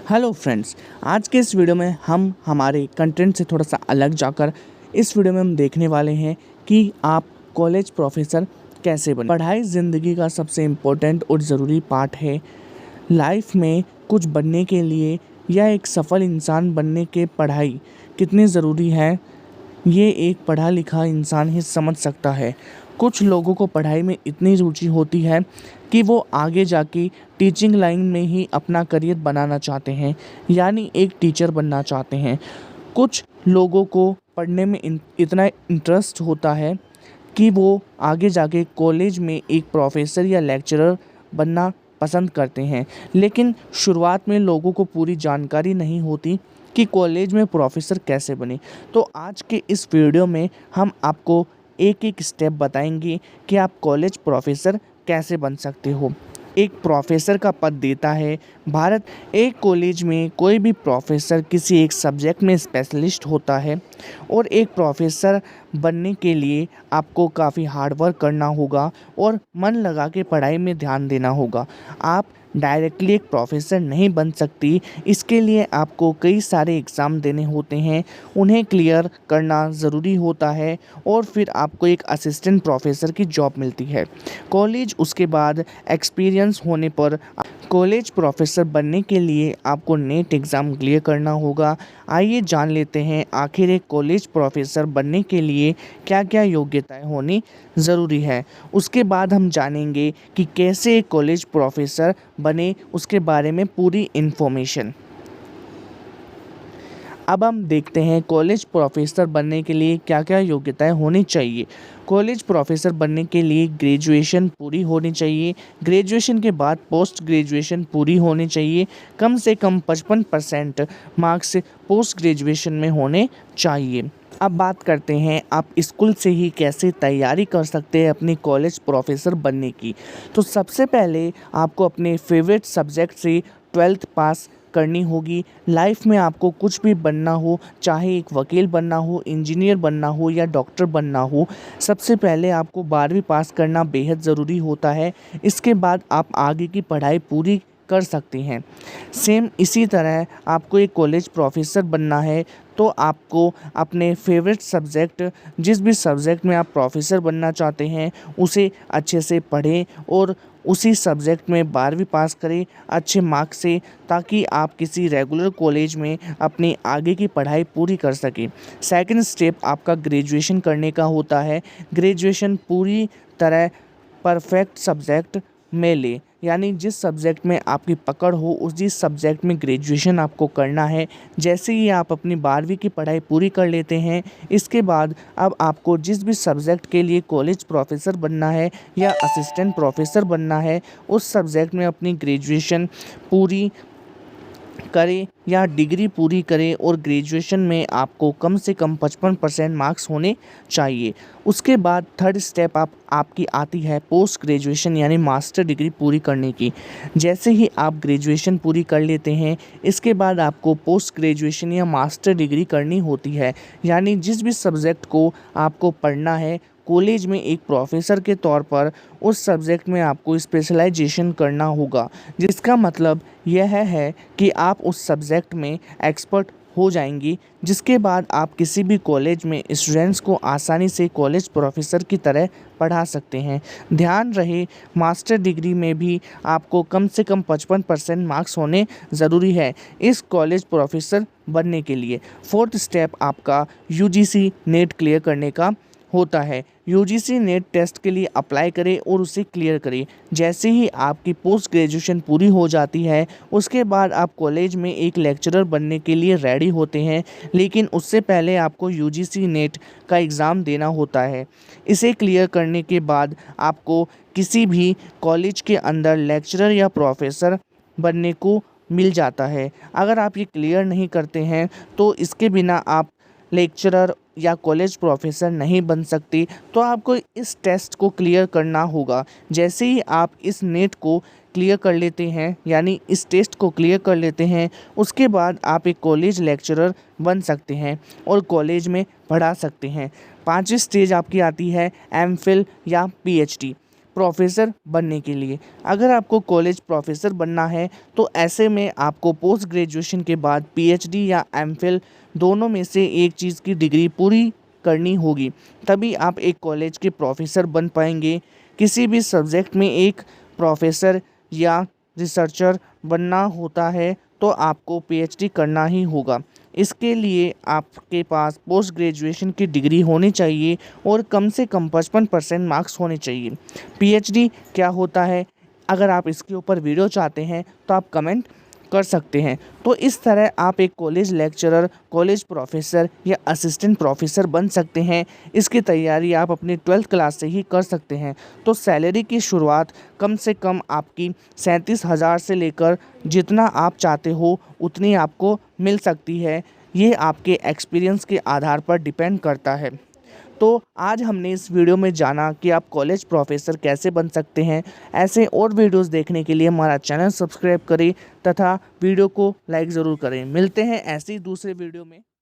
Hello friends, आज के इस वीडियो में हम हमारे कंटेंट से थोड़ा सा अलग जाकर इस वीडियो में हम देखने वाले हैं कि आप कॉलेज प्रोफेसर कैसे बने। पढ़ाई ज़िंदगी का सबसे इम्पोर्टेंट और ज़रूरी पार्ट है। लाइफ में कुछ बनने के लिए या एक सफल इंसान बनने के पढ़ाई कितनी ज़रूरी है, ये एक पढ़ा लिखा इंसान ही समझ सकता है। कुछ लोगों को पढ़ाई में इतनी रुचि होती है कि वो आगे जाके टीचिंग लाइन में ही अपना करियर बनाना चाहते हैं, यानी एक टीचर बनना चाहते हैं। कुछ लोगों को पढ़ने में इतना इंटरेस्ट होता है कि वो आगे जाके कॉलेज में एक प्रोफेसर या लेक्चरर बनना पसंद करते हैं, लेकिन शुरुआत में लोगों को पूरी जानकारी नहीं होती कि कॉलेज में प्रोफेसर कैसे बने। तो आज के इस वीडियो में हम आपको एक एक स्टेप बताएंगे कि आप कॉलेज प्रोफेसर कैसे बन सकते हो। एक प्रोफेसर का पद देता है भारत। एक कॉलेज में कोई भी प्रोफेसर किसी एक सब्जेक्ट में स्पेशलिस्ट होता है और एक प्रोफेसर बनने के लिए आपको काफ़ी हार्ड वर्क करना होगा और मन लगा के पढ़ाई में ध्यान देना होगा। आप डायरेक्टली एक प्रोफेसर नहीं बन सकती, इसके लिए आपको कई सारे एग्ज़ाम देने होते हैं, उन्हें क्लियर करना ज़रूरी होता है और फिर आपको एक असिस्टेंट प्रोफेसर की जॉब मिलती है। कॉलेज उसके बाद एक्सपीरियंस होने पर कॉलेज प्रोफेसर बनने के लिए आपको नेट एग्ज़ाम क्लियर करना होगा। आइए जान लेते हैं आखिर एक कॉलेज प्रोफेसर बनने के लिए क्या क्या योग्यताएं होनी ज़रूरी है। उसके बाद हम जानेंगे कि कैसे एक कॉलेज प्रोफेसर बने, उसके बारे में पूरी इन्फॉर्मेशन। अब हम देखते हैं कॉलेज प्रोफेसर बनने के लिए क्या क्या योग्यताएं होनी चाहिए। कॉलेज प्रोफेसर बनने के लिए ग्रेजुएशन पूरी होनी चाहिए। ग्रेजुएशन के बाद पोस्ट ग्रेजुएशन पूरी होनी चाहिए। कम से कम 55% मार्क्स पोस्ट ग्रेजुएशन में होने चाहिए। अब बात करते हैं आप स्कूल से ही कैसे तैयारी कर सकते हैं अपनी कॉलेज प्रोफेसर बनने की। तो सबसे पहले आपको अपने फेवरेट सब्जेक्ट से 12th पास करनी होगी। लाइफ में आपको कुछ भी बनना हो, चाहे एक वकील बनना हो, इंजीनियर बनना हो या डॉक्टर बनना हो, सबसे पहले आपको 12वीं पास करना बेहद ज़रूरी होता है। इसके बाद आप आगे की पढ़ाई पूरी कर सकते हैं। सेम इसी तरह आपको एक कॉलेज प्रोफेसर बनना है तो आपको अपने फेवरेट सब्जेक्ट, जिस भी सब्जेक्ट में आप प्रोफेसर बनना चाहते हैं, उसे अच्छे से पढ़ें और उसी सब्जेक्ट में 12वीं पास करें अच्छे मार्क्स से, ताकि आप किसी रेगुलर कॉलेज में अपनी आगे की पढ़ाई पूरी कर सकें। सेकंड स्टेप आपका ग्रेजुएशन करने का होता है। ग्रेजुएशन पूरी तरह परफेक्ट सब्जेक्ट में ले, यानी जिस सब्जेक्ट में आपकी पकड़ हो उसी सब्जेक्ट में ग्रेजुएशन आपको करना है। जैसे ही आप अपनी 12वीं की पढ़ाई पूरी कर लेते हैं, इसके बाद अब आपको जिस भी सब्जेक्ट के लिए कॉलेज प्रोफेसर बनना है या असिस्टेंट प्रोफेसर बनना है, उस सब्जेक्ट में अपनी ग्रेजुएशन पूरी करें या डिग्री पूरी करें और ग्रेजुएशन में आपको कम से कम 55% मार्क्स होने चाहिए। उसके बाद थर्ड स्टेप आपकी आती है पोस्ट ग्रेजुएशन यानी मास्टर डिग्री पूरी करने की। जैसे ही आप ग्रेजुएशन पूरी कर लेते हैं, इसके बाद आपको पोस्ट ग्रेजुएशन या मास्टर डिग्री करनी होती है, यानी जिस भी सब्जेक्ट को आपको पढ़ना है कॉलेज में एक प्रोफेसर के तौर पर, उस सब्जेक्ट में आपको स्पेशलाइजेशन करना होगा, जिसका मतलब यह है कि आप उस सब्जेक्ट में एक्सपर्ट हो जाएंगी, जिसके बाद आप किसी भी कॉलेज में स्टूडेंट्स को आसानी से कॉलेज प्रोफेसर की तरह पढ़ा सकते हैं। ध्यान रहे मास्टर डिग्री में भी आपको कम से कम 55% मार्क्स होने ज़रूरी है इस कॉलेज प्रोफेसर बनने के लिए। फोर्थ स्टेप आपका यूजीसी नेट क्लियर करने का होता है। यूजीसी नेट टेस्ट के लिए अप्लाई करें और उसे क्लियर करें। जैसे ही आपकी पोस्ट ग्रेजुएशन पूरी हो जाती है, उसके बाद आप कॉलेज में एक लेक्चरर बनने के लिए रेडी होते हैं, लेकिन उससे पहले आपको यूजीसी नेट का एग्ज़ाम देना होता है। इसे क्लियर करने के बाद आपको किसी भी कॉलेज के अंदर लेक्चरर या प्रोफेसर बनने को मिल जाता है। अगर आप ये क्लियर नहीं करते हैं तो इसके बिना आप लेक्चरर या कॉलेज प्रोफेसर नहीं बन सकती। तो आपको इस टेस्ट को क्लियर करना होगा। जैसे ही आप इस नेट को क्लियर कर लेते हैं, यानी इस टेस्ट को क्लियर कर लेते हैं, उसके बाद आप एक कॉलेज लेक्चरर बन सकते हैं और कॉलेज में पढ़ा सकते हैं। 5वीं स्टेज आपकी आती है एमफिल या पीएचडी। प्रोफेसर बनने के लिए। अगर आपको कॉलेज प्रोफेसर बनना है तो ऐसे में आपको पोस्ट ग्रेजुएशन के बाद पीएचडी या एमफिल दोनों में से एक चीज़ की डिग्री पूरी करनी होगी, तभी आप एक कॉलेज के प्रोफेसर बन पाएंगे। किसी भी सब्जेक्ट में एक प्रोफेसर या रिसर्चर बनना होता है तो आपको पीएचडी करना ही होगा। इसके लिए आपके पास पोस्ट ग्रेजुएशन की डिग्री होनी चाहिए और कम से कम 55% मार्क्स होने चाहिए। पीएचडी क्या होता है, अगर आप इसके ऊपर वीडियो चाहते हैं तो आप कमेंट कर सकते हैं। तो इस तरह आप एक कॉलेज लेक्चरर, कॉलेज प्रोफेसर या असिस्टेंट प्रोफेसर बन सकते हैं। इसकी तैयारी आप अपनी 12th क्लास से ही कर सकते हैं। तो सैलरी की शुरुआत कम से कम आपकी 37,000 से लेकर जितना आप चाहते हो उतनी आपको मिल सकती है। ये आपके एक्सपीरियंस के आधार पर डिपेंड करता है। तो आज हमने इस वीडियो में जाना कि आप कॉलेज प्रोफेसर कैसे बन सकते हैं। ऐसे और वीडियोस देखने के लिए हमारा चैनल सब्सक्राइब करें तथा वीडियो को लाइक ज़रूर करें। मिलते हैं ऐसे ही दूसरे वीडियो में।